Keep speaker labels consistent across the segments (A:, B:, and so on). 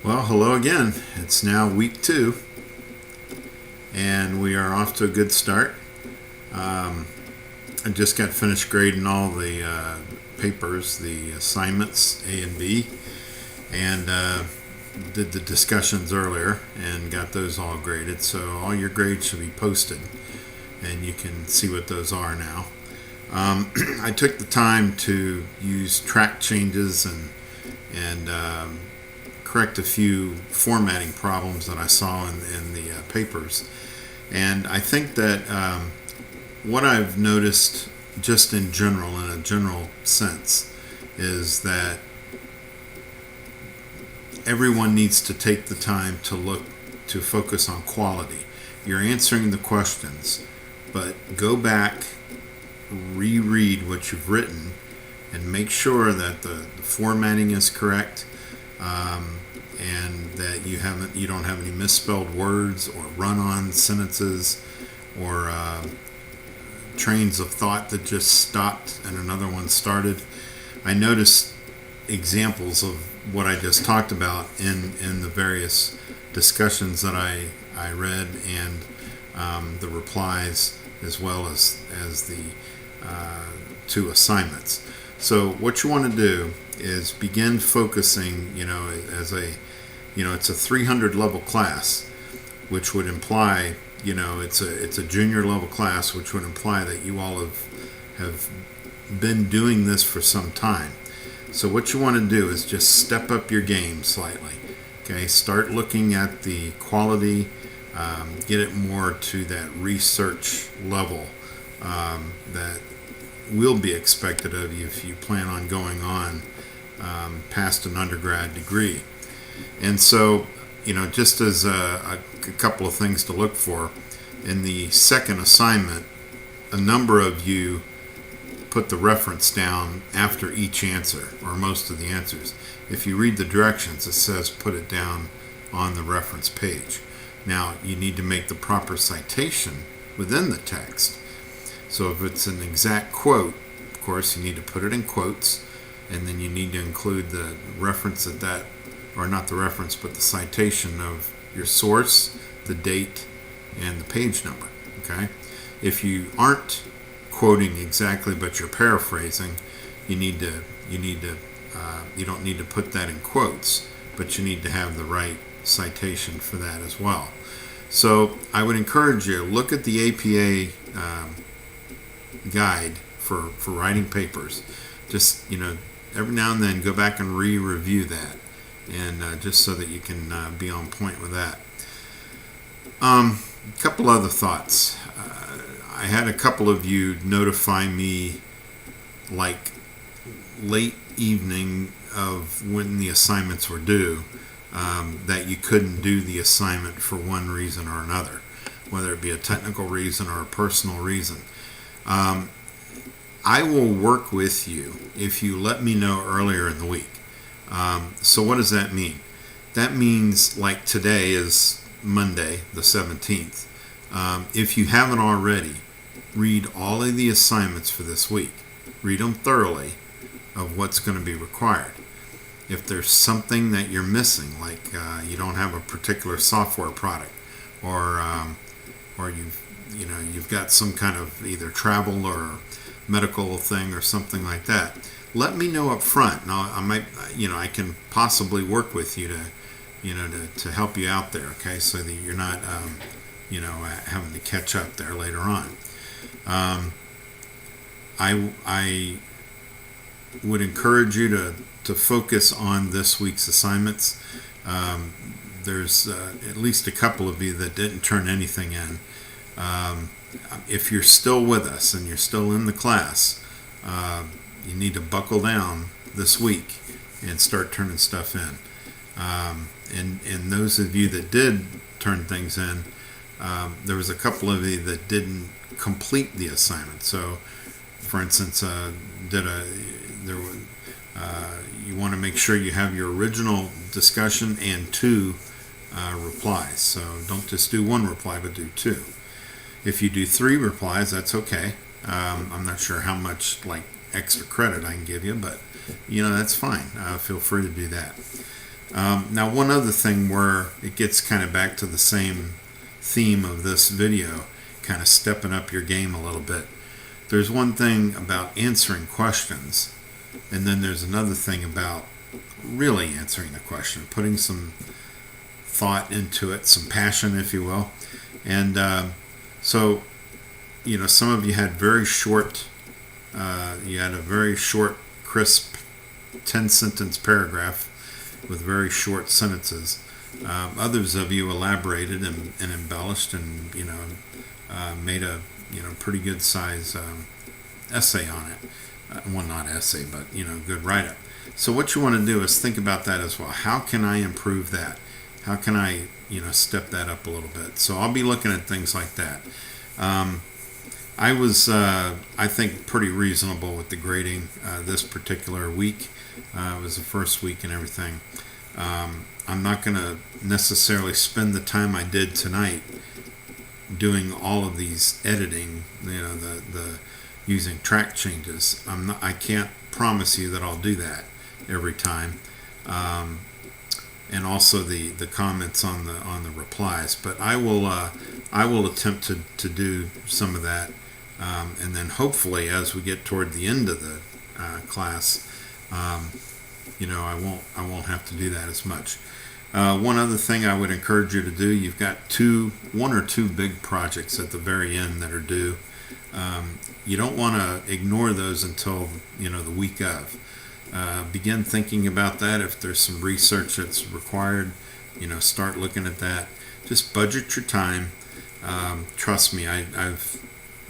A: Well, hello again. It's now week 2, and we are off to a good start. Um, I just got finished grading all the papers, the assignments A and B, and did the discussions earlier and got those all graded. So all your grades should be posted, and you can see what those are now. I took the time to use track changes and correct a few formatting problems that I saw in the papers. And I think that what I've noticed just in general, in a general sense, is that everyone needs to take the time to focus on quality. You're answering the questions, but go back, reread what you've written, and make sure that the formatting is correct. And that you don't have any misspelled words or run-on sentences or trains of thought that just stopped and another one started. I noticed examples of what I just talked about in the various discussions that I read and the replies as well as the 2 assignments. So what you want to do is begin focusing, it's a 300 level class, which would imply, it's a junior level class, which would imply that you all have been doing this for some time. So what you want to do is just step up your game slightly. Okay, start looking at the quality, get it more to that research level that will be expected of you if you plan on going on past an undergrad degree. And so, just as a couple of things to look for, in the second assignment, a number of you put the reference down after each answer, or most of the answers. If you read the directions, it says put it down on the reference page. Now, you need to make the proper citation within the text. So if it's an exact quote, of course, you need to put it in quotes, and then you need to include the reference at that, or not the reference, but the citation of your source, the date, and the page number. Okay? If you aren't quoting exactly, but you're paraphrasing, you don't need to put that in quotes, but you need to have the right citation for that as well. So I would encourage you, look at the APA guide for writing papers. Just, every now and then go back and review that, and just so that you can be on point with that. A couple other thoughts. I had a couple of you notify me like late evening of when the assignments were due, that you couldn't do the assignment for one reason or another, whether it be a technical reason or a personal reason. I will work with you if you let me know earlier in the week. So what does that mean? That means, like, today is Monday, the 17th. If you haven't already, read all of the assignments for this week. Read them thoroughly of what's going to be required. If there's something that you're missing, like you don't have a particular software product, or you've got some kind of either travel or medical thing or something like that, let me know up front. Now I can possibly work with you to help you out there. Okay, so that you're not having to catch up there later on. I would encourage you to focus on this week's assignments. There's at least a couple of you that didn't turn anything in. If you're still with us and you're still in the class, you need to buckle down this week and start turning stuff in. And those of you that did turn things in, there was a couple of you that didn't complete the assignment. So, for instance, you want to make sure you have your original discussion and 2 replies. So don't just do 1 reply, but do 2. If you do 3 replies, that's okay. I'm not sure how much extra credit I can give you, but that's fine. Feel free to do that. Now, one other thing where it gets kind of back to the same theme of this video, kind of stepping up your game a little bit. There's one thing about answering questions, and then there's another thing about really answering the question, putting some thought into it, some passion, if you will. And so, some of you had very short, you had a very short, crisp 10-sentence paragraph with very short sentences. Others of you elaborated and embellished and made a pretty good size essay on it. Well, not essay, but good write-up. So what you want to do is think about that as well. How can I improve that? How can I step that up a little bit? So I'll be looking at things like that. I was, I think, pretty reasonable with the grading this particular week. It was the first week and everything. I'm not going to necessarily spend the time I did tonight doing all of these editing, the using track changes. I can't promise you that I'll do that every time, and also the comments on the replies. But I will attempt to do some of that, and then hopefully as we get toward the end of the class, I won't have to do that as much. One other thing I would encourage you to do, you've got one or two big projects at the very end that are due. You don't want to ignore those until the week of. Begin thinking about that. If there's some research that's required, start looking at that. Just budget your time. Trust me, I've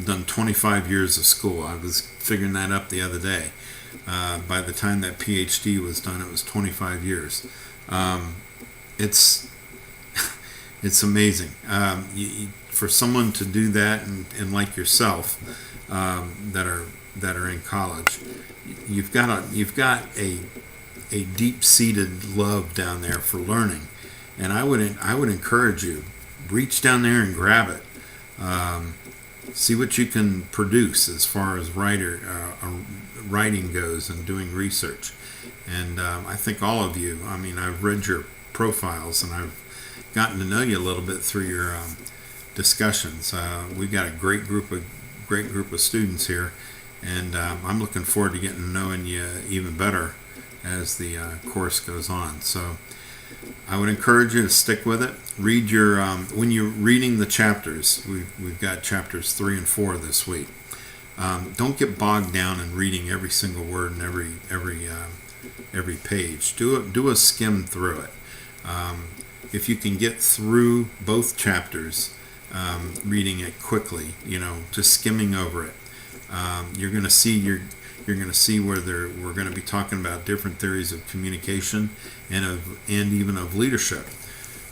A: done 25 years of school. I was figuring that up the other day. By the time that PhD was done, it was 25 years. It's amazing. For someone to do that, and like yourself, that are in college, you've got a deep-seated love down there for learning, and I would encourage you, reach down there and grab it. See what you can produce as far as writing goes and doing research. And I think all of you, I've read your profiles and I've gotten to know you a little bit through your discussions. We've got a great group of students here, and I'm looking forward to getting to knowing you even better as the course goes on. So I would encourage you to stick with it. Read your when you're reading the chapters. We've got chapters 3 and 4 this week. Don't get bogged down in reading every single word and every page. Do a skim through it. If you can get through both chapters, reading it quickly, just skimming over it, you're going to see where we're going to be talking about different theories of communication and even of leadership.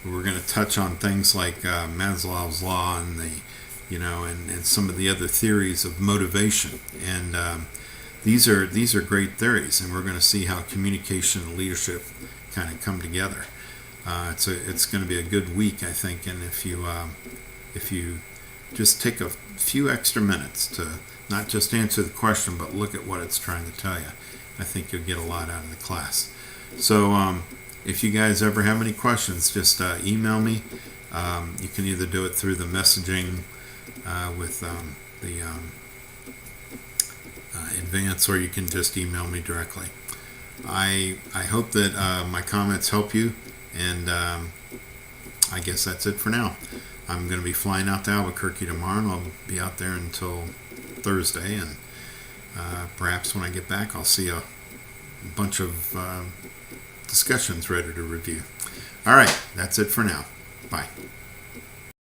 A: We're going to touch on things like Maslow's law and and some of the other theories of motivation. And these are great theories, and we're going to see how communication and leadership kind of come together. It's going to be a good week, I think, and if you just take a few extra minutes to not just answer the question, but look at what it's trying to tell you, I think you'll get a lot out of the class. So if you guys ever have any questions, just email me. You can either do it through the messaging with the advance, or you can just email me directly. I hope that my comments help you, and I guess that's it for now. I'm going to be flying out to Albuquerque tomorrow, and I'll be out there until Thursday, and perhaps when I get back I'll see a bunch of discussions ready to review. All right, that's it for now. Bye.